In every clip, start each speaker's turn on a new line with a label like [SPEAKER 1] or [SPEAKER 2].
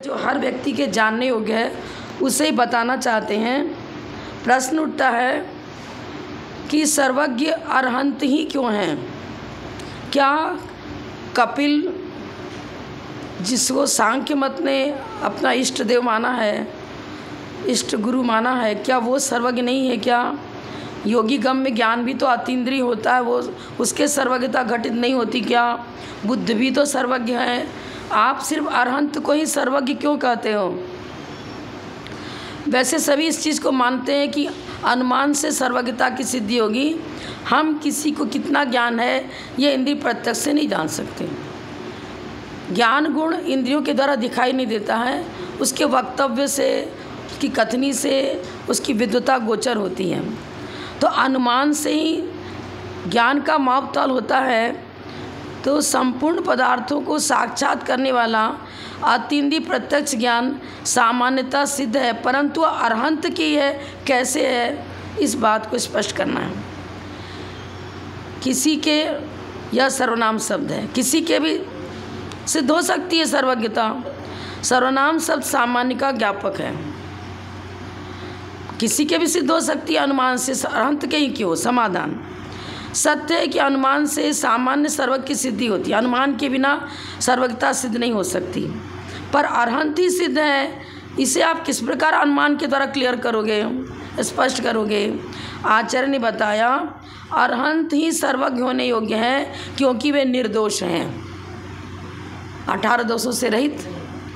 [SPEAKER 1] जो हर व्यक्ति के जानने योग्य है उसे ही बताना चाहते हैं। प्रश्न उठता है कि सर्वज्ञ अरहंत ही क्यों हैं? क्या कपिल, जिसको सांख्य मत ने अपना इष्ट देव माना है, इष्ट गुरु माना है, क्या वो सर्वज्ञ नहीं है? क्या योगी गम में ज्ञान भी तो अतीन्द्रिय होता है, वो उसके सर्वज्ञता घटित नहीं होती? क्या बुद्ध भी तो सर्वज्ञ है? आप सिर्फ अरहंत को ही सर्वज्ञ क्यों कहते हो? वैसे सभी इस चीज़ को मानते हैं कि अनुमान से सर्वज्ञता की सिद्धि होगी। हम किसी को कितना ज्ञान है ये इंद्रिय प्रत्यक्ष से नहीं जान सकते। ज्ञान गुण इंद्रियों के द्वारा दिखाई नहीं देता है, उसके वक्तव्य से, उसकी कथनी से उसकी विद्वता गोचर होती है। तो अनुमान से ही ज्ञान का मापतौल होता है। तो संपूर्ण पदार्थों को साक्षात करने वाला अतीन्द्रिय प्रत्यक्ष ज्ञान सामान्यतः सिद्ध है, परंतु अरहंत की है कैसे है, इस बात को स्पष्ट करना है। किसी के, यह सर्वनाम शब्द है, किसी के भी सिद्ध हो सकती है सर्वज्ञता। सर्वनाम शब्द सामान्य का ज्ञापक है, किसी के भी सिद्ध हो सकती है अनुमान से, अरहंत के ही क्यों? समाधान सत्य है कि अनुमान से सामान्य सर्वज्ञ की सिद्धि होती है, अनुमान के बिना सर्वज्ञता सिद्ध नहीं हो सकती, पर अरहंत ही सिद्ध है। इसे आप किस प्रकार अनुमान के द्वारा क्लियर करोगे, स्पष्ट करोगे? आचार्य ने बताया अरहंत ही सर्वज्ञ होने योग्य हैं क्योंकि वे निर्दोष हैं, 18 दोषों से रहित,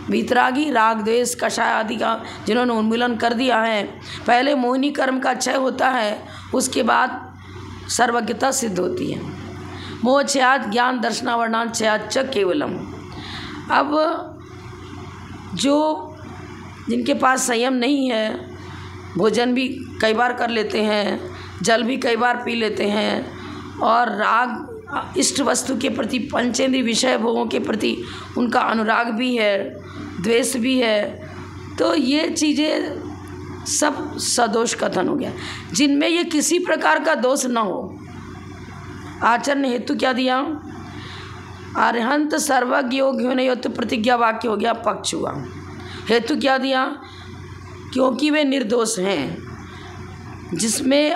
[SPEAKER 1] वीतरागी, राग द्वेष कषाय आदि का जिन्होंने उन्मूलन कर दिया है। पहले मोहिनी कर्म का क्षय होता है, उसके बाद सर्वज्ञता सिद्ध होती है। मोह क्षयात् ज्ञान दर्शनावरणान क्षयाच्च केवलम। अब जो जिनके पास संयम नहीं है, भोजन भी कई बार कर लेते हैं, जल भी कई बार पी लेते हैं, और राग इष्ट वस्तु के प्रति, पंचेंद्रिय विषय भोगों के प्रति उनका अनुराग भी है, द्वेष भी है, तो ये चीज़ें सब सदोष कथन हो गया। जिनमें ये किसी प्रकार का दोष न हो, आचार्य ने हेतु क्या दिया? अरहंत सर्वज्ञ योग होने यो तो प्रतिज्ञा वाक्य हो गया, पक्ष हुआ। हेतु क्या दिया? क्योंकि वे निर्दोष हैं, जिसमें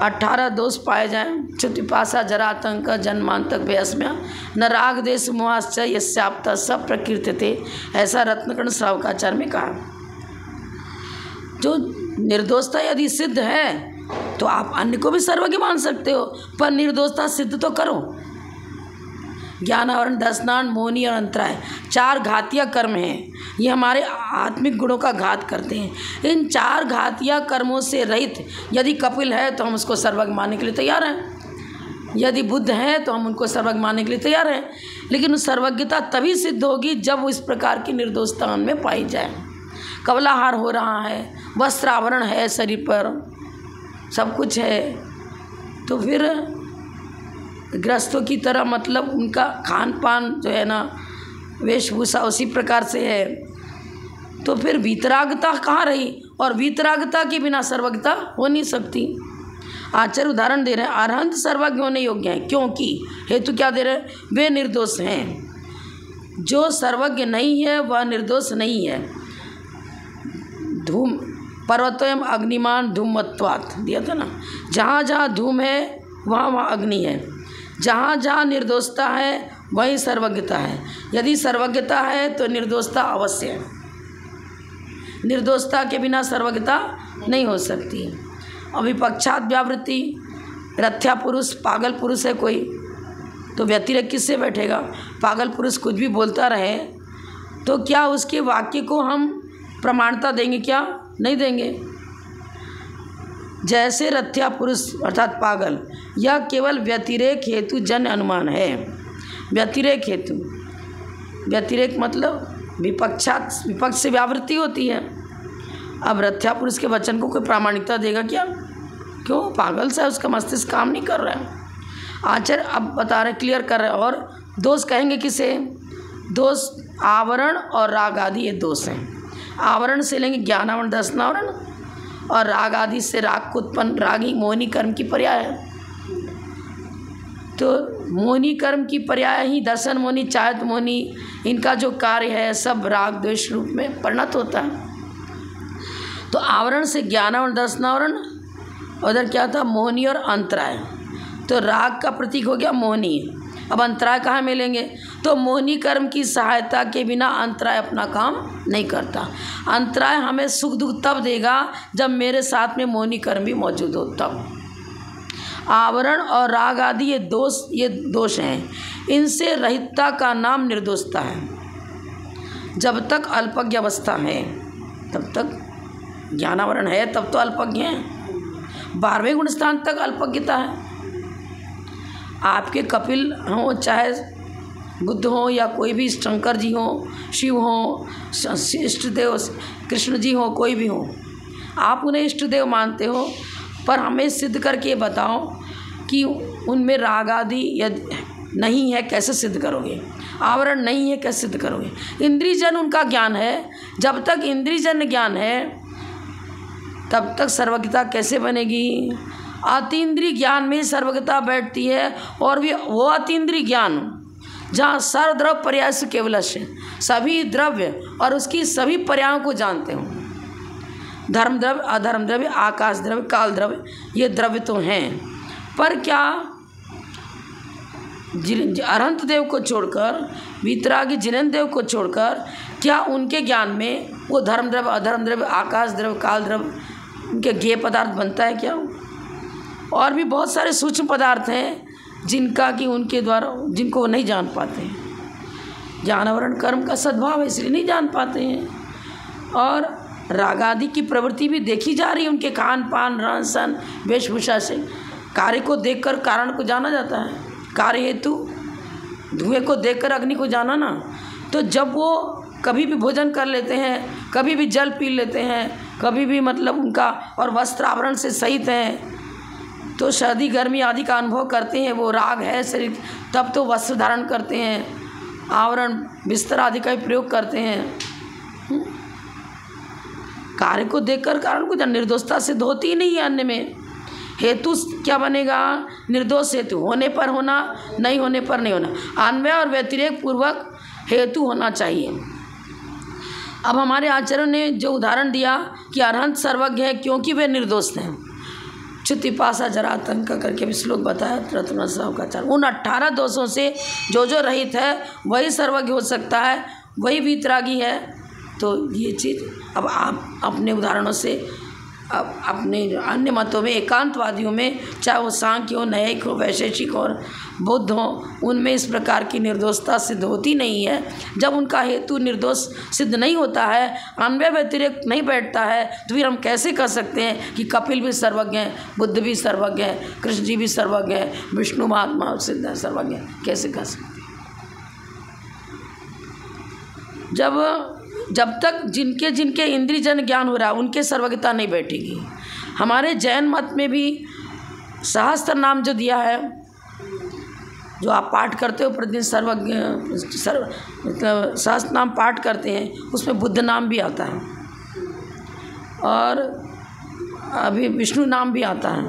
[SPEAKER 1] 18 दोष पाए जाएं, क्षुतिपाशा जरातंक जन्मांतक व्यस्म्य न राग देश मोहाश्च यस्याप्ता सब प्रकृत्यते, ऐसा रत्नकर्ण श्रावकाचार्य में कहा। जो निर्दोषता यदि सिद्ध है तो आप अन्य को भी सर्वज्ञ मान सकते हो, पर निर्दोषता सिद्ध तो करो। ज्ञान आवरण, दर्शनान, मोहिनी और अंतराय 4 घातिया कर्म हैं, ये हमारे आत्मिक गुणों का घात करते हैं। इन 4 घातिया कर्मों से रहित यदि कपिल है तो हम उसको सर्वज्ञ मानने के लिए तैयार हैं, यदि बुद्ध है तो हम उनको सर्वज्ञ मानने के लिए तैयार हैं। लेकिन उस सर्वज्ञता तभी सिद्ध होगी जब इस प्रकार की निर्दोषता उनमें पाई जाए। कवलाहार हो रहा है, वस्त्र आवरण है, शरीर पर सब कुछ है, तो फिर गृहस्थों की तरह, मतलब उनका खान पान जो है ना, वेशभूषा उसी प्रकार से है, तो फिर वीतरागता कहाँ रही? और वीतरागता के बिना सर्वज्ञता हो नहीं सकती। आचार्य उदाहरण दे रहे हैं, अरहंत सर्वज्ञ होने योग्य हैं क्योंकि, हेतु क्या दे रहे हैं? वे निर्दोष हैं। जो सर्वज्ञ नहीं है वह निर्दोष नहीं है। धूम पर्वतोयम अग्निमान धूमत्वात् दिया था ना, जहाँ जहाँ धूम है वहाँ वहाँ अग्नि है, जहाँ जहाँ निर्दोषता है वहीं सर्वज्ञता है। यदि सर्वज्ञता है तो निर्दोषता अवश्य है, निर्दोषता के बिना सर्वज्ञता नहीं हो सकती। अविपक्षात व्यावृत्ति, रथ्या पुरुष पागल पुरुष है कोई, तो व्यतिरेक किससे बैठेगा? पागल पुरुष कुछ भी बोलता रहे तो क्या उसके वाक्य को हम प्रमाणता देंगे? क्या नहीं देंगे। जैसे रथ्या पुरुष अर्थात पागल, यह केवल व्यतिरेक हेतु जन्य अनुमान है। व्यतिरेक हेतु, व्यतिरेक मतलब विपक्ष से व्यावृत्ति होती है। अब रथ्या पुरुष के वचन को कोई प्रामाणिकता देगा क्या? क्यों? पागल सा है, उसका मस्तिष्क काम नहीं कर रहा है। आचार्य अब बता रहे, क्लियर कर रहे, और दोष कहेंगे किसे? दोष आवरण और राग आदि, ये दोष हैं। आवरण से लेंगे ज्ञानावरण, दर्शनावरण, और राग आदि से राग को उत्पन्न, रागी मोहिनी कर्म की पर्याय है। तो मोहिनी कर्म की पर्याय ही दर्शन मोहिनी, चाहत मोहिनी, इनका जो कार्य है सब राग द्वेष रूप में परिणत होता है। तो आवरण से ज्ञानावरण, दर्शनावरण, उधर क्या था मोहिनी और अंतराय। तो राग का प्रतीक हो गया मोहिनी। अब अंतराय कहाँ मिलेंगे? तो मोहिनी कर्म की सहायता के बिना अंतराय अपना काम नहीं करता। अंतराय हमें सुख दुख तब देगा जब मेरे साथ में मोहिनी कर्म भी मौजूद हो तब। आवरण और राग आदि ये दोष हैं, इनसे रहितता का नाम निर्दोषता है। जब तक अल्पज्ञ अवस्था है तब तक ज्ञानावरण है, तब तो अल्पज्ञ हैं। 12वें गुण स्थान तक अल्पज्ञता है। आपके कपिल हों, चाहे बुद्ध हों या कोई भी शंकर जी हों, शिव हों, इष्ट देव कृष्ण जी हों, कोई भी हो, आप उन्हें इष्ट देव मानते हो, पर हमें सिद्ध करके बताओ कि उनमें राग आदि यदि नहीं है कैसे सिद्ध करोगे? आवरण नहीं है कैसे सिद्ध करोगे? इंद्रियजन उनका ज्ञान है। जब तक इंद्रियजन ज्ञान है तब तक सर्वज्ञता कैसे बनेगी? अतीन्द्रिय ज्ञान में सर्वज्ञता बैठती है, और भी वो अतीन्द्रिय ज्ञान जहाँ सर्वद्रव्य पर्याय से केवलस्य, सभी द्रव्य और उसकी सभी पर्यायों को जानते हो। धर्म द्रव्य, अधर्म द्रव्य, आकाश द्रव्य, काल द्रव्य, ये द्रव्य तो हैं, पर क्या अरहंत देव को छोड़कर, वीतरागी जिनेन्द्र देव को छोड़कर, क्या उनके ज्ञान में वो धर्म द्रव्य, अधर्म द्रव्य, आकाश द्रव्य, काल द्रव्य, उनके ज्ञेय पदार्थ बनता है क्या? और भी बहुत सारे सूक्ष्म पदार्थ हैं जिनका कि उनके द्वारा जिनको वो नहीं जान पाते हैं। ज्ञानावरण कर्म का सद्भाव है इसलिए नहीं जान पाते हैं। और राग आदि की प्रवृत्ति भी देखी जा रही है उनके खान पान, रहन सहन, वेशभूषा से। कार्य को देखकर कारण को जाना जाता है। कार्य हेतु धुएं को देखकर अग्नि को जाना ना। तो जब वो कभी भी भोजन कर लेते हैं, कभी भी जल पी लेते हैं, कभी भी मतलब उनका और वस्त्र आवरण से सहित हैं, तो सर्दी गर्मी आदि का अनुभव करते हैं, वो राग है शरीर, तब तो वस्त्र धारण करते हैं, आवरण बिस्तर आदि का प्रयोग करते हैं। कार्य को देखकर कारण को निर्दोषता सिद्ध होती ही नहीं है। अन्य में हेतु क्या बनेगा? निर्दोष हेतु, होने पर होना, नहीं होने पर नहीं होना। अन्वय और व्यतिरेक पूर्वक हेतु होना चाहिए। अब हमारे आचार्यों ने जो उदाहरण दिया कि अरहंत सर्वज्ञ है क्योंकि वे निर्दोष हैं। च्युति पासा जरातंक करके भी श्लोक बताया रत्न साहब का आचार्य। उन 18 दोषों से जो रहित है वही सर्वज्ञ हो सकता है, वही वीतरागी है। तो ये चीज़ अब आप अपने उदाहरणों से अब अपने अन्य मतों में, एकांतवादियों में, चाहे वो सांख्य हो, न्यायिक हो, वैशेषिक और बुद्ध हो, उनमें इस प्रकार की निर्दोषता सिद्ध होती नहीं है। जब उनका हेतु निर्दोष सिद्ध नहीं होता है, अन्वय व्यतिरेक नहीं बैठता है, तो फिर हम कैसे कह सकते हैं कि कपिल भी सर्वज्ञ हैं, बुद्ध भी सर्वज्ञ हैं, कृष्ण जी भी सर्वज्ञ हैं, विष्णु महात्मा सिद्ध सर्वज्ञ हैं? कैसे कह सकते? जब तक जिनके जिनके इंद्रियजन ज्ञान हो रहा है उनके सर्वज्ञता नहीं बैठेगी। हमारे जैन मत में भी सहस्त्र नाम जो दिया है, जो आप पाठ करते हो प्रतिदिन, मतलब सहस्त्र नाम पाठ करते हैं, उसमें बुद्ध नाम भी आता है और अभी विष्णु नाम भी आता है,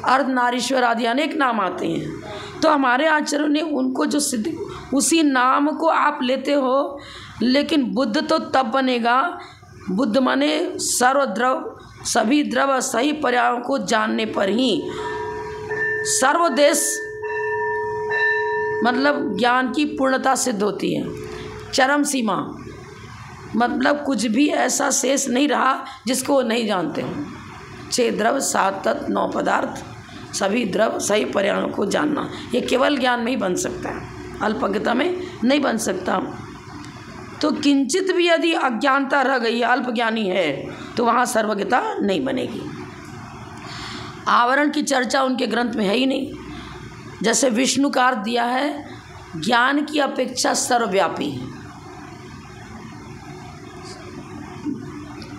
[SPEAKER 1] अर्धनारीश्वर आदि अनेक नाम आते हैं। तो हमारे आचार्यों ने उनको जो सिद्ध, उसी नाम को आप लेते हो, लेकिन बुद्ध तो तब बनेगा, बुद्ध माने सर्वद्रव, सभी द्रव सही पर्यायों को जानने पर ही सर्वदेश मतलब ज्ञान की पूर्णता सिद्ध होती है। चरम सीमा मतलब कुछ भी ऐसा शेष नहीं रहा जिसको नहीं जानते हो। 6 द्रव 7 तत्व 9 पदार्थ, सभी द्रव सही पर्यायों को जानना, ये केवल ज्ञान में ही बन सकता है, अल्पज्ञता में नहीं बन सकता। तो किंचित भी यदि अज्ञानता रह गई, अल्पज्ञानी है, तो वहाँ सर्वज्ञता नहीं बनेगी। आवरण की चर्चा उनके ग्रंथ में है ही नहीं। जैसे विष्णु का अर्थ दिया है, ज्ञान की अपेक्षा सर्वव्यापी है।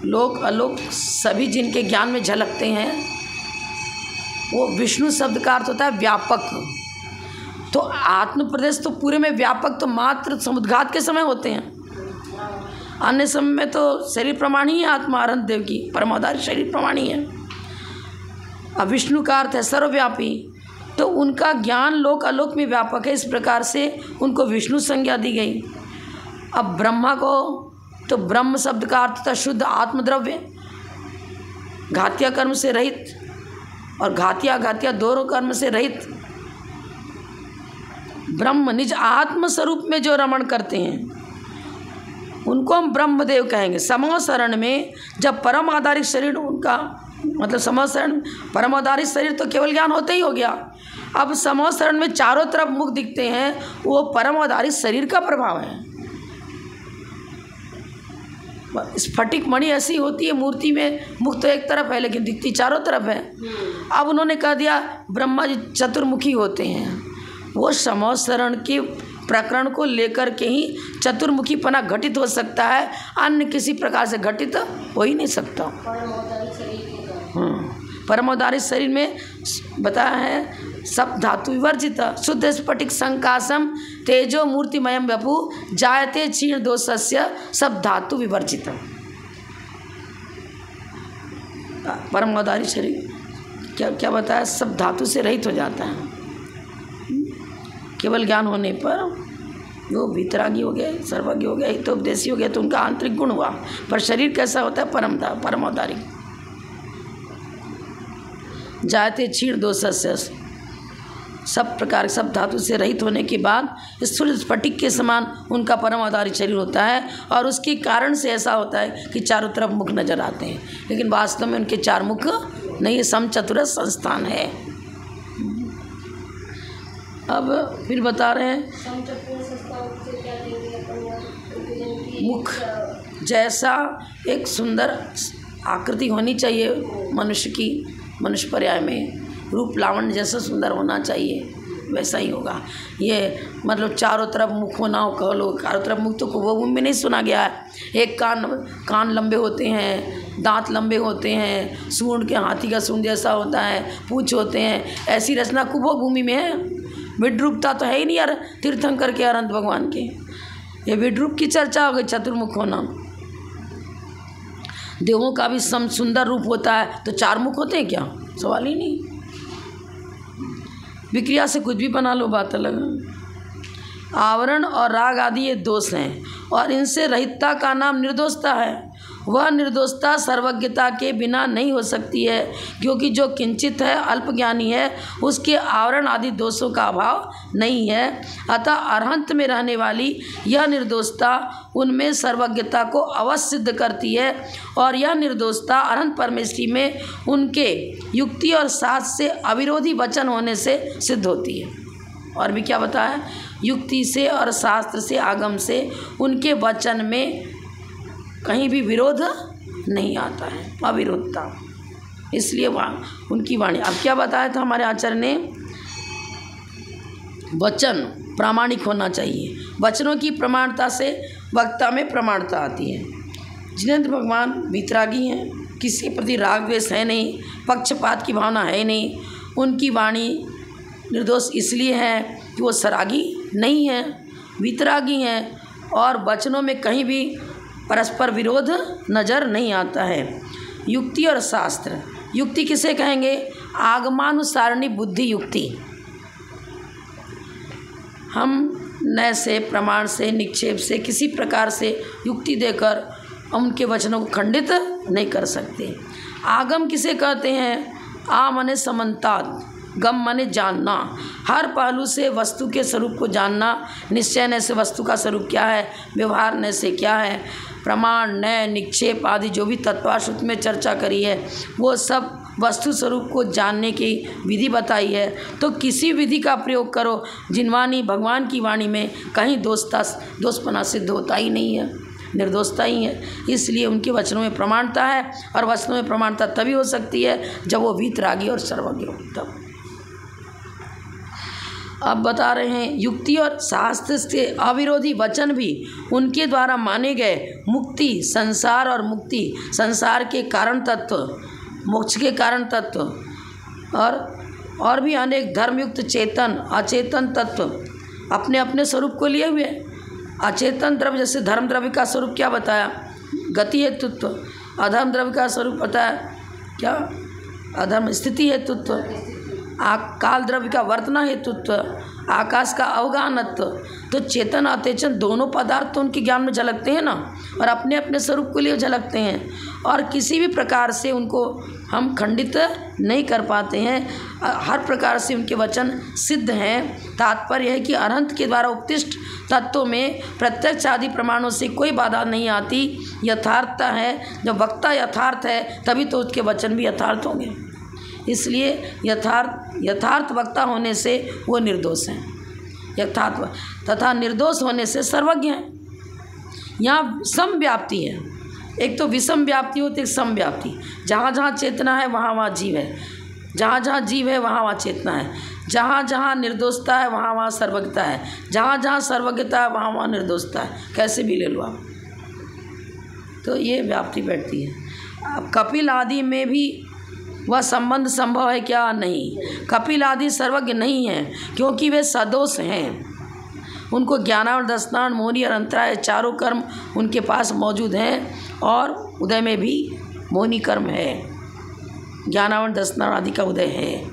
[SPEAKER 1] लोक अलोक सभी जिनके ज्ञान में झलकते हैं, वो विष्णु शब्द का अर्थ होता है व्यापक। तो आत्म प्रदेश तो पूरे में व्यापक तो मात्र समुद्घात के समय होते हैं, अन्य समय में तो शरीर प्रमाण ही है। आत्मा अरहंत देव की परमाधार शरीर प्रमाण ही है। अब विष्णु का अर्थ है सर्वव्यापी। तो तो उनका ज्ञान लोक आलोक में व्यापक है, इस प्रकार से उनको विष्णु संज्ञा दी गई। अब ब्रह्मा को तो ब्रह्म शब्द का अर्थ था शुद्ध आत्मद्रव्य, घातिया कर्म से रहित, और घातिया दोनों कर्म से रहित ब्रह्म निज आत्म स्वरूप में जो रमण करते हैं उनको हम ब्रह्मदेव कहेंगे। समो शरण में जब परम आधारित शरीर उनका, मतलब समो शरण परम आधारित शरीर तो केवल ज्ञान होते ही हो गया। अब समो शरण में चारों तरफ मुख दिखते हैं, वो परम आधारित शरीर का प्रभाव है। स्फटिक मणि ऐसी होती है मूर्ति में, मुख तो एक तरफ है लेकिन दिखती चारों तरफ है। अब उन्होंने कह दिया ब्रह्मा जी चतुर्मुखी होते हैं, वो समो शरण के प्रकरण को लेकर के ही चतुर्मुखीपना घटित हो सकता है, अन्य किसी प्रकार से घटित हो ही नहीं सकता। परमोदारित शरीर में बताया है सब धातु विवर्जित शुद्ध स्फटिक संकाशम तेजो मूर्तिमयम वपु जायते क्षीण दोषस्य सब धातु विवर्जित। परमोदारित शरीर क्या क्या बताया, सब धातु से रहित हो जाता है। केवल ज्ञान होने पर वो वितरागी हो गए, सर्वज्ञ हो गए, हितोपदेशी हो गए, तो उनका आंतरिक गुण हुआ। पर शरीर कैसा होता है, परमोदारी जायते क्षीण दोषस्य, सब प्रकार सब धातु से रहित होने के बाद स्थूल स्फटिक के समान उनका परमोदारी शरीर होता है। और उसके कारण से ऐसा होता है कि चारों तरफ मुख नजर आते हैं, लेकिन वास्तव में उनके चार मुख नहीं, समचतुरस संस्थान है। अब फिर बता रहे हैं मुख जैसा एक सुंदर आकृति होनी चाहिए मनुष्य की, मनुष्य पर्याय में रूप लावण्य जैसा सुंदर होना चाहिए, वैसा ही होगा। ये मतलब चारों तरफ मुख होना हो, कह लो चारों तरफ मुख तो वो में नहीं सुना गया है। एक कान लंबे होते हैं, दांत लंबे होते हैं, सूंड के हाथी का सूंड जैसा होता है, पूँछ होते हैं, ऐसी रचना कुबो भूमि में है। विद्रूपता तो है ही नहीं यार तीर्थंकर के अनंत भगवान के, ये विद्रूप की चर्चा हो गई। चतुर्मुख होना, देवों का भी सुंदर रूप होता है, तो चार मुख होते हैं क्या, सवाल ही नहीं। विक्रिया से कुछ भी बना लो, बात अलग है। आवरण और राग आदि ये दोष हैं, और इनसे रहितता का नाम निर्दोषता है। वह निर्दोषता सर्वज्ञता के बिना नहीं हो सकती है, क्योंकि जो किंचित है अल्पज्ञानी है उसके आवरण आदि दोषों का अभाव नहीं है। अतः अरहंत में रहने वाली यह निर्दोषता उनमें सर्वज्ञता को अवश्य सिद्ध करती है, और यह निर्दोषता अरहंत परमेश्वरी में उनके युक्ति और शास्त्र से अविरोधी वचन होने से सिद्ध होती है। और भी क्या बताया, युक्ति से और शास्त्र से आगम से उनके वचन में कहीं भी विरोध नहीं आता है, अविरोधता, इसलिए उनकी वाणी। अब क्या बताया था हमारे आचार्य ने, वचन प्रामाणिक होना चाहिए। वचनों की प्रमाणता से वक्ता में प्रमाणता आती है। जिनेंद्र भगवान वितरागी हैं, किसी के प्रति राग द्वेष है नहीं, पक्षपात की भावना है नहीं, उनकी वाणी निर्दोष इसलिए है कि वो सरागी नहीं है, वितरागी हैं, और वचनों में कहीं भी परस्पर विरोध नज़र नहीं आता है। युक्ति और शास्त्र, युक्ति किसे कहेंगे, आगमानुसारणी बुद्धि युक्ति। हम नए से प्रमाण से निक्षेप से किसी प्रकार से युक्ति देकर उनके वचनों को खंडित नहीं कर सकते। आगम किसे कहते हैं, आ मने समन्तात, गम माने जानना, हर पहलू से वस्तु के स्वरूप को जानना, निश्चय से वस्तु का स्वरूप क्या है, व्यवहार से क्या है, प्रमाण न्याय निक्षेप आदि जो भी तत्वाश्रुत में चर्चा करी है वो सब वस्तु स्वरूप को जानने की विधि बताई है। तो किसी विधि का प्रयोग करो, जिनवाणी भगवान की वाणी में कहीं दोषपना सिद्ध होता ही नहीं है, निर्दोषता ही है। इसलिए उनके वचनों में प्रमाणता है, और वचनों में प्रमाणता तभी हो सकती है जब वो वीतरागी और सर्वज्ञ हो तब। अब बता रहे हैं युक्ति और शास्त्र के अविरोधी वचन भी उनके द्वारा माने गए मुक्ति, संसार और मुक्ति, संसार के कारण तत्व, मोक्ष के कारण तत्व, और भी अनेक धर्मयुक्त चेतन अचेतन तत्व अपने अपने स्वरूप को लिए हुए। अचेतन द्रव्य जैसे धर्म द्रव्य का स्वरूप क्या बताया, गति हेतुत्व, अधर्म द्रव्य का स्वरूप बताया क्या, अधर्म स्थिति हेतुत्व, काल द्रव्य का वर्तना हेतुत्व, आकाश का अवगाहनत्व, तो चेतन अचेतन दोनों पदार्थ तो उनके ज्ञान में झलकते हैं ना, और अपने अपने स्वरूप के लिए झलकते हैं, और किसी भी प्रकार से उनको हम खंडित नहीं कर पाते हैं। हर प्रकार से उनके वचन सिद्ध हैं। तात्पर्य है कि अरहंत के द्वारा उपदिष्ट तत्वों में प्रत्यक्ष आदि प्रमाणों से कोई बाधा नहीं आती। यथार्थता है, जब वक्ता यथार्थ है तभी तो उसके वचन भी यथार्थ होंगे। इसलिए यथार्थ वक्ता होने से वो निर्दोष हैं, यथार्थ तथा निर्दोष होने से सर्वज्ञ हैं। यहाँ समव्याप्ति है, एक तो विषम व्याप्ति होती है, सम व्याप्ति। जहाँ जहाँ चेतना है वहाँ वहाँ जीव है, जहाँ जहाँ जीव है वहाँ वहाँ चेतना है, जहाँ जहाँ निर्दोषता है वहाँ वहाँ सर्वज्ञता है, जहाँ जहाँ सर्वज्ञता है वहाँ वहाँ निर्दोषता है। कैसे भी ले लो आप, तो ये व्याप्ति बैठती है। अब कपिल आदि में भी वह संबंध संभव है क्या? नहीं। कपिल आदि सर्वज्ञ नहीं हैं, क्योंकि वे सदोष हैं। उनको ज्ञानावरण, दर्शनावरण, मोहनी और अंतराय चारों कर्म उनके पास मौजूद हैं, और उदय में भी मोहनी कर्म है, ज्ञानावरण, दर्शनावरण आदि का उदय है।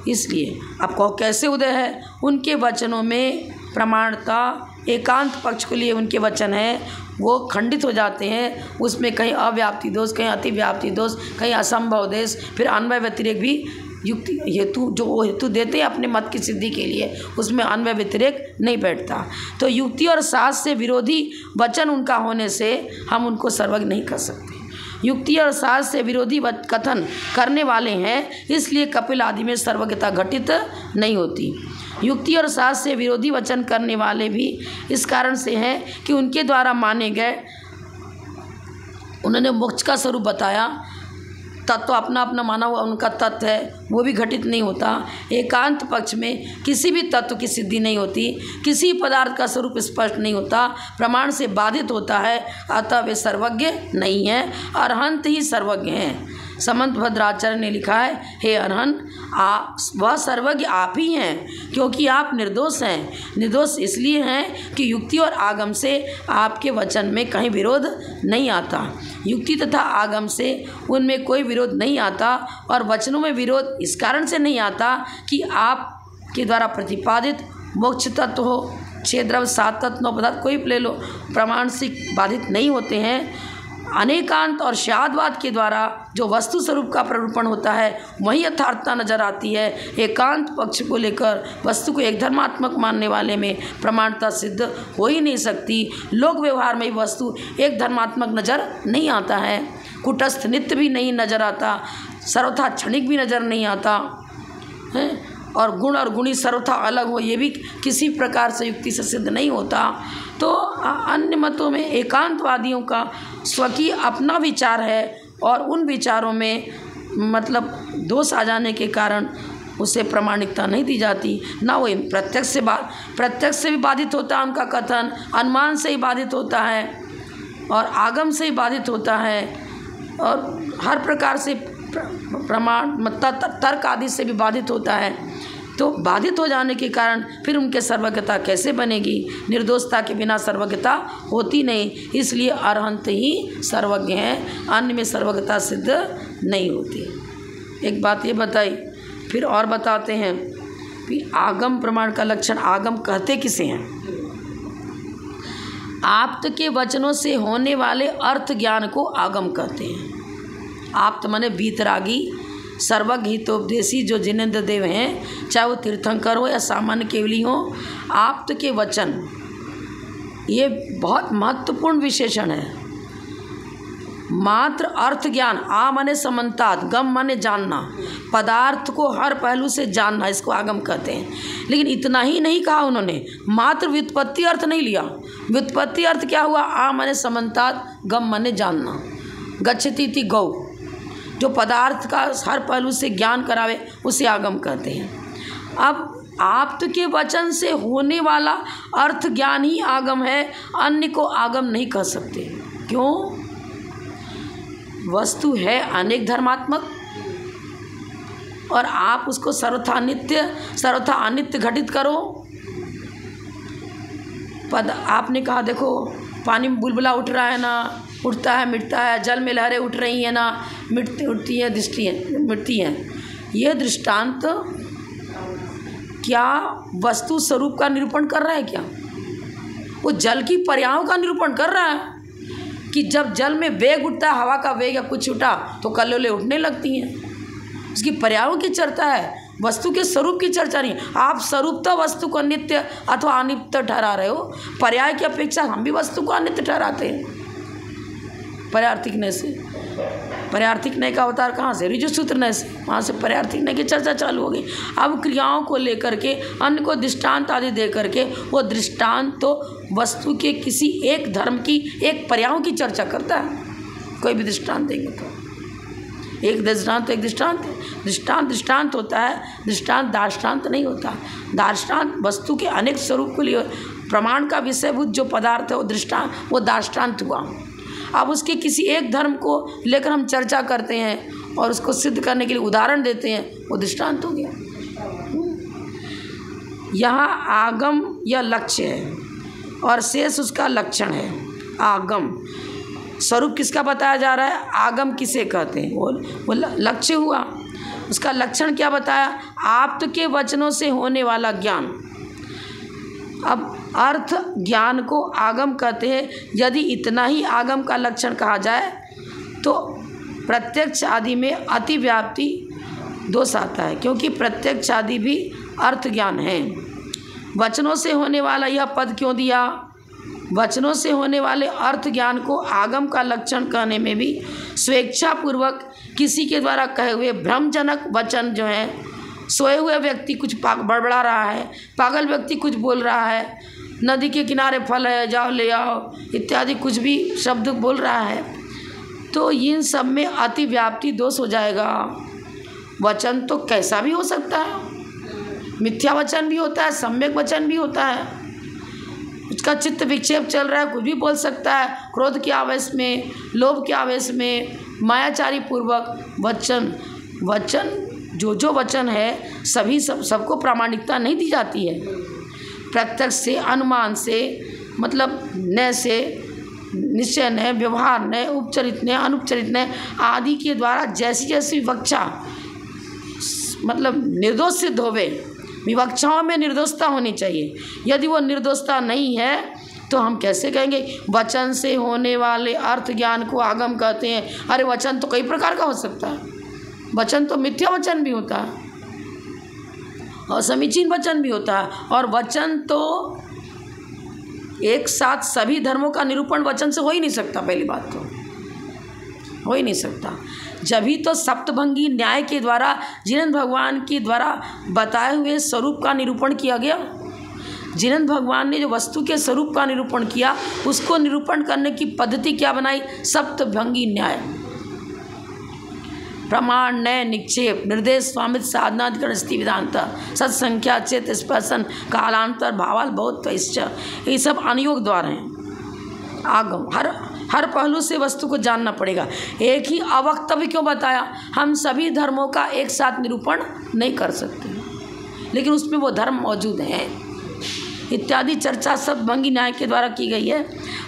[SPEAKER 1] इसलिए आपको कैसे उदय है? उनके वचनों में प्रमाणता, एकांत पक्ष के लिए उनके वचन है वो खंडित हो जाते हैं। उसमें कहीं अव्याप्ति दोष, कहीं अतिव्याप्ति दोष, कहीं असंभव दोष, फिर अन्वय व्यतिरेक भी युक्ति हेतु जो वो हेतु देते हैं अपने मत की सिद्धि के लिए, उसमें अन्वय व्यतिरेक नहीं बैठता। तो युक्ति और शास्त्र से विरोधी वचन उनका होने से हम उनको सर्वज्ञ नहीं कर सकते। युक्ति और शास्त्र से विरोधी कथन करने वाले हैं, इसलिए कपिल आदि में सर्वज्ञता घटित नहीं होती। युक्ति और शास्त्र से विरोधी वचन करने वाले भी इस कारण से हैं कि उनके द्वारा माने गए, उन्होंने मोक्ष का स्वरूप बताया, तत्व अपना अपना माना हुआ उनका तत्व है, वो भी घटित नहीं होता। एकांत पक्ष में किसी भी तत्व की सिद्धि नहीं होती, किसी पदार्थ का स्वरूप स्पष्ट नहीं होता, प्रमाण से बाधित होता है, अतः वे सर्वज्ञ नहीं हैं, अरहंत ही सर्वज्ञ हैं। समंत भद्राचार्य ने लिखा है, हे अरहंत, वह सर्वज्ञ आप ही हैं, क्योंकि आप निर्दोष हैं। निर्दोष इसलिए हैं कि युक्ति और आगम से आपके वचन में कहीं विरोध नहीं आता। युक्ति तथा आगम से उनमें कोई विरोध नहीं आता, और वचनों में विरोध इस कारण से नहीं आता कि आपके द्वारा प्रतिपादित मोक्ष तत्व हो, 6 द्रव्य 7 तत्व 9 पदार्थ कोई ले लो, प्रमाण से बाधित नहीं होते हैं। अनेकांत और शादवाद के द्वारा जो वस्तु स्वरूप का प्ररूपण होता है वही यथार्थता नजर आती है। एकांत पक्ष को लेकर वस्तु को एक धर्मात्मक मानने वाले में प्रमाणता सिद्ध हो ही नहीं सकती। लोक व्यवहार में वस्तु एक धर्मात्मक नज़र नहीं आता है, कुटस्थ नित्य भी नहीं नजर आता, सर्वथा क्षणिक भी नजर नहीं आता है, और गुण और गुणी सर्वथा अलग हो ये भी किसी प्रकार से युक्ति से सिद्ध नहीं होता। तो अन्य मतों में एकांतवादियों का स्वकीय अपना विचार है, और उन विचारों में मतलब दोष आ जाने के कारण उसे प्रमाणिकता नहीं दी जाती। ना वो प्रत्यक्ष से भी बाधित होता है उनका कथन, अनुमान से ही बाधित होता है, और आगम से ही बाधित होता है, और हर प्रकार से प्रमाण मतलब तर्क आदि से भी बाधित होता है। तो बाधित हो जाने के कारण फिर उनके सर्वज्ञता कैसे बनेगी? निर्दोषता के बिना सर्वज्ञता होती नहीं। इसलिए अरहंत ही सर्वज्ञ हैं, अन्य में सर्वज्ञता सिद्ध नहीं होती। एक बात ये बताई, फिर और बताते हैं कि आगम प्रमाण का लक्षण। आगम कहते किसे हैं? आप्त के वचनों से होने वाले अर्थ ज्ञान को आगम कहते हैं। आप्त माने वीतरागी, सर्वज्ञ हितोपदेशी जो जिनेंद्र देव हैं, चाहे वो तीर्थंकर हो या सामान्य केवली हो, आप्त के वचन ये बहुत महत्वपूर्ण विशेषण है। मात्र अर्थ ज्ञान, आ माने समन्तात, गम माने जानना, पदार्थ को हर पहलू से जानना, इसको आगम कहते हैं। लेकिन इतना ही नहीं कहा उन्होंने, मात्र व्युत्पत्ति अर्थ नहीं लिया। व्युत्पत्ति अर्थ क्या हुआ? आ माने समन्तात, गम माने जानना, गच्छतीति गौ, जो पदार्थ का हर पहलू से ज्ञान करावे उसे आगम कहते हैं। अब आप्त के वचन से होने वाला अर्थ ज्ञान ही आगम है, अन्य को आगम नहीं कह सकते। क्यों? वस्तु है अनेक धर्मात्मक, और आप उसको सर्वथा नित्य सर्वथा अनित्य घटित करो। आपने कहा देखो पानी में बुलबुला उठ रहा है ना, उठता है मिटता है, जल में लहरें उठ रही हैं ना, मिटती है मिटती हैं। ये दृष्टांत क्या वस्तु स्वरूप का निरूपण कर रहा है क्या? वो जल की पर्यायों का निरूपण कर रहा है कि जब जल में वेग उठता है, हवा का वेग या कुछ उठा तो कल्लोलें उठने लगती हैं। उसकी पर्यायों की चर्चा है, वस्तु के स्वरूप की चर्चा नहीं। आप स्वरूपतः वस्तु को नित्य अथवा अनित्य ठहरा रहे हो। पर्याय की अपेक्षा हम भी वस्तु को अनित्य ठहराते हैं पर्यार्थिक नय से। पर्यार्थिक नय का अवतार कहाँ से? ऋजु सूत्र नय से, वहाँ से पर्यार्थिक नय की चर्चा चालू हो गई। अब क्रियाओं को लेकर के, अन्य को दृष्टांत आदि दे करके, वो दृष्टांत तो वस्तु के किसी एक धर्म की, एक पर्यायों की चर्चा करता है। कोई भी दृष्टांत देंगे तो एक दृष्टांत तो एक दृष्टांत है। दृष्टांत दृष्टांत होता है, दृष्टांत दार्ष्टान्त नहीं होता। दार्ष्टान्त वस्तु के अनेक स्वरूप के लिए प्रमाण का विषयभूत जो पदार्थ है वो दार्ष्टान्त हुआ। अब उसके किसी एक धर्म को लेकर हम चर्चा करते हैं और उसको सिद्ध करने के लिए उदाहरण देते हैं, वो दृष्टांत हो गया। यहाँ आगम या लक्ष्य है और शेष उसका लक्षण है। आगम स्वरूप किसका बताया जा रहा है? आगम किसे कहते हैं? वो लक्ष्य हुआ। उसका लक्षण क्या बताया? आप्त के वचनों से होने वाला ज्ञान। अब अर्थ ज्ञान को आगम कहते हैं। यदि इतना ही आगम का लक्षण कहा जाए तो प्रत्यक्ष आदि में अतिव्याप्ति दोष आता है, क्योंकि प्रत्यक्ष आदि भी अर्थ ज्ञान है। वचनों से होने वाला यह पद क्यों दिया? वचनों से होने वाले अर्थ ज्ञान को आगम का लक्षण कहने में भी स्वेच्छापूर्वक किसी के द्वारा कहे हुए भ्रमजनक वचन जो है, सोए हुए व्यक्ति कुछ बड़बड़ा रहा है, पागल व्यक्ति कुछ बोल रहा है, नदी के किनारे फल है जाओ ले आओ इत्यादि कुछ भी शब्द बोल रहा है, तो इन सब में अतिव्याप्ति दोष हो जाएगा। वचन तो कैसा भी हो सकता है, मिथ्या वचन भी होता है, सम्यक वचन भी होता है। उसका चित्त विक्षेप चल रहा है, कुछ भी बोल सकता है, क्रोध के आवेश में, लोभ के आवेश में, मायाचारी पूर्वक वचन जो वचन है सभी सबको प्रामाणिकता नहीं दी जाती है। प्रत्यक्ष से, अनुमान से, मतलब नय से, निश्चय नय, व्यवहार नय, उपचरित नय, अनुपचरित नय आदि के द्वारा जैसी जैसी विवक्षा मतलब निर्दोष सिद्ध होवे, विवक्षाओं में निर्दोषता होनी चाहिए। यदि वो निर्दोषता नहीं है तो हम कैसे कहेंगे वचन से होने वाले अर्थ ज्ञान को आगम कहते हैं? अरे वचन तो कई प्रकार का हो सकता है। वचन तो मिथ्या वचन भी होता है और समीचीन वचन भी होता है, और वचन तो एक साथ सभी धर्मों का निरूपण वचन से हो ही नहीं सकता। पहली बात तो हो ही नहीं सकता। जब ही तो सप्तभंगी न्याय के द्वारा जिनेंद्र भगवान के द्वारा बताए हुए स्वरूप का निरूपण किया गया। जिनेंद्र भगवान ने जो वस्तु के स्वरूप का निरूपण किया, उसको निरूपण करने की पद्धति क्या बनाई? सप्तभंगी न्याय। प्रमाण, नय, निक्षेप, निर्देश, स्वामित्व, साधनाधिकरण, स्थिति, वेदांत, सत्संख्या, चेत, स्पर्शन, कालांतर, भावाल, बहुत ये सब अनुयोग द्वार हैं। आगम हर पहलू से वस्तु को जानना पड़ेगा। एक ही अवक्तव्य क्यों बताया? हम सभी धर्मों का एक साथ निरूपण नहीं कर सकते, लेकिन उसमें वो धर्म मौजूद हैं इत्यादि चर्चा सब भंगी न्याय के द्वारा की गई है।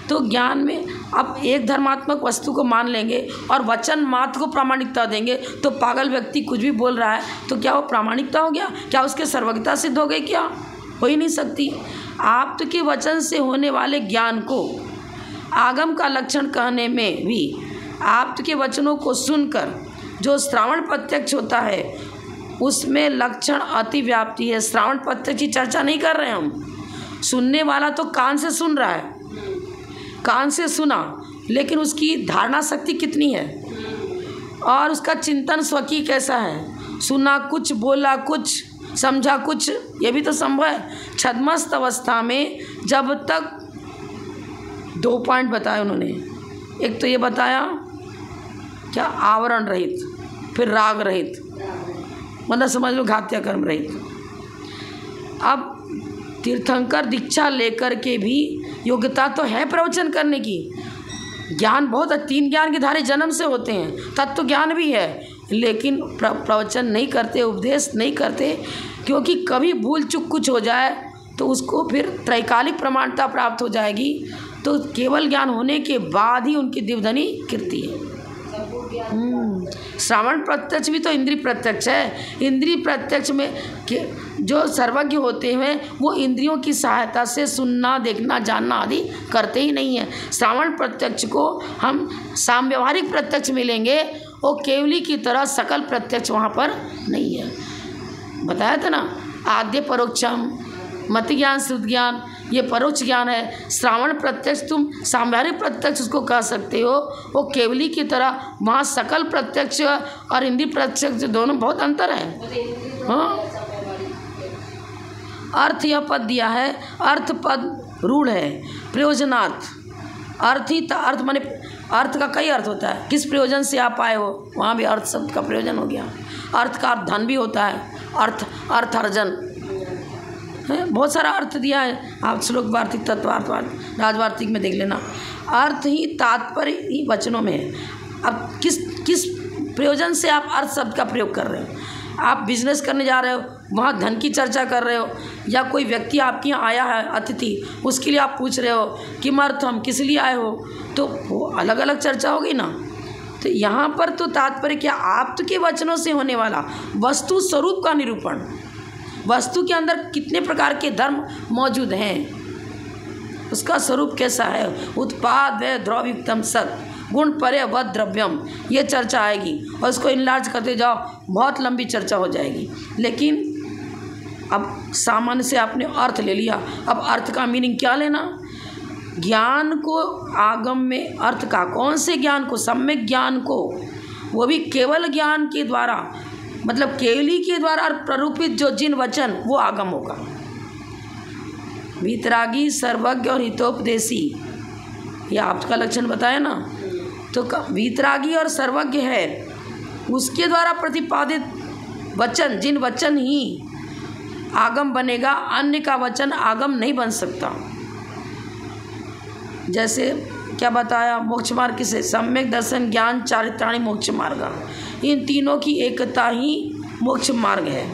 [SPEAKER 1] तो ज्ञान में अब एक धर्मात्मक वस्तु को मान लेंगे और वचन मात्र को प्रामाणिकता देंगे, तो पागल व्यक्ति कुछ भी बोल रहा है तो क्या वो प्रामाणिकता हो गया? क्या उसके सर्वज्ञता सिद्ध हो गई? क्या हो ही नहीं सकती। आप्त के वचन से होने वाले ज्ञान को आगम का लक्षण कहने में भी आप्त के वचनों को सुनकर जो श्रावण प्रत्यक्ष होता है उसमें लक्षण अतिव्याप्ति है। श्रावण प्रत्यक्ष की चर्चा नहीं कर रहे हम। सुनने वाला तो कान से सुन रहा है, कान से सुना, लेकिन उसकी धारणा शक्ति कितनी है और उसका चिंतन स्वकीय कैसा है? सुना कुछ, बोला कुछ, समझा कुछ, ये भी तो संभव है। छद्मस्त अवस्था में जब तक 2 पॉइंट बताए उन्होंने। एक तो ये बताया क्या, आवरण रहित, फिर राग रहित, मतलब समझ लो घात्य कर्म रहित। अब तीर्थंकर दीक्षा लेकर के भी योग्यता तो है प्रवचन करने की। ज्ञान बहुत 3 ज्ञान के धारे जन्म से होते हैं, तत्व ज्ञान भी है, लेकिन प्रवचन नहीं करते, उपदेश नहीं करते, क्योंकि कभी भूल चूक कुछ हो जाए तो उसको फिर त्रैकालिक प्रमाणता प्राप्त हो जाएगी। तो केवल ज्ञान होने के बाद ही उनकी दिव्यधनी कीर्ति है। श्रावण प्रत्यक्ष भी तो इंद्रिय प्रत्यक्ष है। इंद्रिय प्रत्यक्ष में जो सर्वज्ञ होते हैं वो इंद्रियों की सहायता से सुनना, देखना, जानना आदि करते ही नहीं है। श्रावण प्रत्यक्ष को हम सामव्यवहारिक प्रत्यक्ष मिलेंगे, वो केवली की तरह सकल प्रत्यक्ष वहाँ पर नहीं है। बताया था ना, आद्य परोक्षम, मति ज्ञान, श्रुति ज्ञान, ये परोक्ष ज्ञान है। श्रावण प्रत्यक्ष तुम सामव्यवहारिक प्रत्यक्ष उसको कह सकते हो, वो केवली की तरह वहाँ सकल प्रत्यक्ष और इंद्रिय प्रत्यक्ष दोनों बहुत अंतर है। हाँ, अर्थ यह पद दिया है, अर्थ पद रूढ़ है, प्रयोजनार्थ। अर्थ ही अर्थ माने अर्थ का कई अर्थ होता है, किस प्रयोजन से आप आए हो, वहाँ भी अर्थ शब्द का प्रयोजन हो गया। अर्थ का अर्थ धन भी होता है, अर्थार्जन है, बहुत सारा अर्थ दिया है। आप श्लोक वार्तिक, तत्वार्थ, राजवार्तिक में देख लेना। अर्थ ही तात्पर्य ही वचनों में है। अब किस प्रयोजन से आप अर्थ शब्द का प्रयोग कर रहे हो। आप बिजनेस करने जा रहे हो, वहाँ धन की चर्चा कर रहे हो, या कोई व्यक्ति आपके यहाँ आया है अतिथि, उसके लिए आप पूछ रहे हो किमर्थम, किस लिए आए हो, तो वो अलग अलग चर्चा होगी ना। तो यहाँ पर तो तात्पर्य क्या, आप तो के वचनों से होने वाला वस्तु स्वरूप का निरूपण, वस्तु के अंदर कितने प्रकार के धर्म मौजूद हैं, उसका स्वरूप कैसा है, उत्पाद व द्रव्युक्तम सत गुण परे वध द्रव्यम, ये चर्चा आएगी और उसको इनलार्ज करते जाओ, बहुत लंबी चर्चा हो जाएगी। लेकिन अब सामान्य से आपने अर्थ ले लिया, अब अर्थ का मीनिंग क्या लेना। ज्ञान को आगम में अर्थ का, कौन से ज्ञान को, सम्यक ज्ञान को, वो भी केवल ज्ञान के द्वारा, मतलब केवली के द्वारा प्ररूपित जो जिन वचन, वो आगम होगा। वीतरागी, सर्वज्ञ और हितोपदेशी, ये आपका लक्षण बताया ना। तो वीतरागी और सर्वज्ञ है, उसके द्वारा प्रतिपादित वचन, जिन वचन ही आगम बनेगा, अन्य का वचन आगम नहीं बन सकता। जैसे क्या बताया, मोक्ष मार्ग से सम्यक दर्शन, ज्ञान, चारित्राणि मोक्ष मार्ग, इन तीनों की एकता ही मोक्ष मार्ग है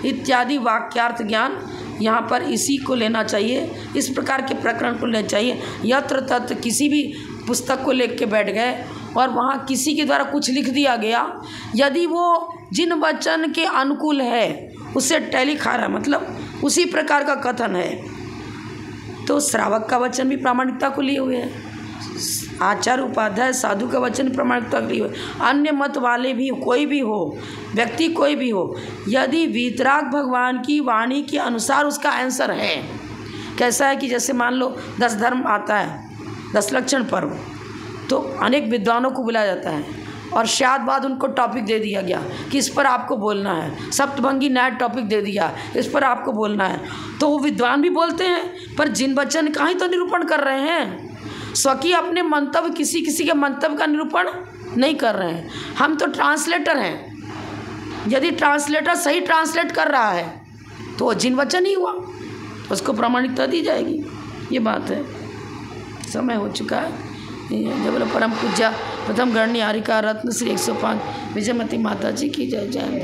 [SPEAKER 1] इत्यादि वाक्यार्थ ज्ञान। यहाँ पर इसी को लेना चाहिए, इस प्रकार के प्रकरण को लेना चाहिए। यत्र तत्र किसी भी पुस्तक को लेख के बैठ गए और वहाँ किसी के द्वारा कुछ लिख दिया गया, यदि वो जिन वचन के अनुकूल है उससे टैली खा रहा है, मतलब उसी प्रकार का कथन है, तो श्रावक का वचन भी प्रामाणिकता को लिए हुए है, आचार्य उपाध्याय साधु का वचन प्रामाणिकता के लिए, अन्य मत वाले भी, कोई भी हो व्यक्ति, कोई भी हो, यदि वीतराग भगवान की वाणी के अनुसार उसका आंसर है। कैसा है कि जैसे मान लो 10 धर्म आता है, 10 लक्षण पर्व, तो अनेक विद्वानों को बुलाया जाता है और शायद बाद उनको टॉपिक दे दिया गया कि इस पर आपको बोलना है, सप्तभंगी न्याय टॉपिक दे दिया, इस पर आपको बोलना है, तो वो विद्वान भी बोलते हैं, पर जिन वचन का ही तो निरूपण कर रहे हैं, स्वकीय अपने मंतव्य, किसी के मंतव्य का निरूपण नहीं कर रहे हैं। हम तो ट्रांसलेटर हैं, यदि ट्रांसलेटर सही ट्रांसलेट कर रहा है तो वो जिन वचन ही हुआ, उसको प्रामाणिकता दी जाएगी। ये बात है। समय हो चुका है। जय बोलो परम पूज्य प्रथम गणनीय हरिका रत्न श्री 105 विजयमती माता जी की जय। जय।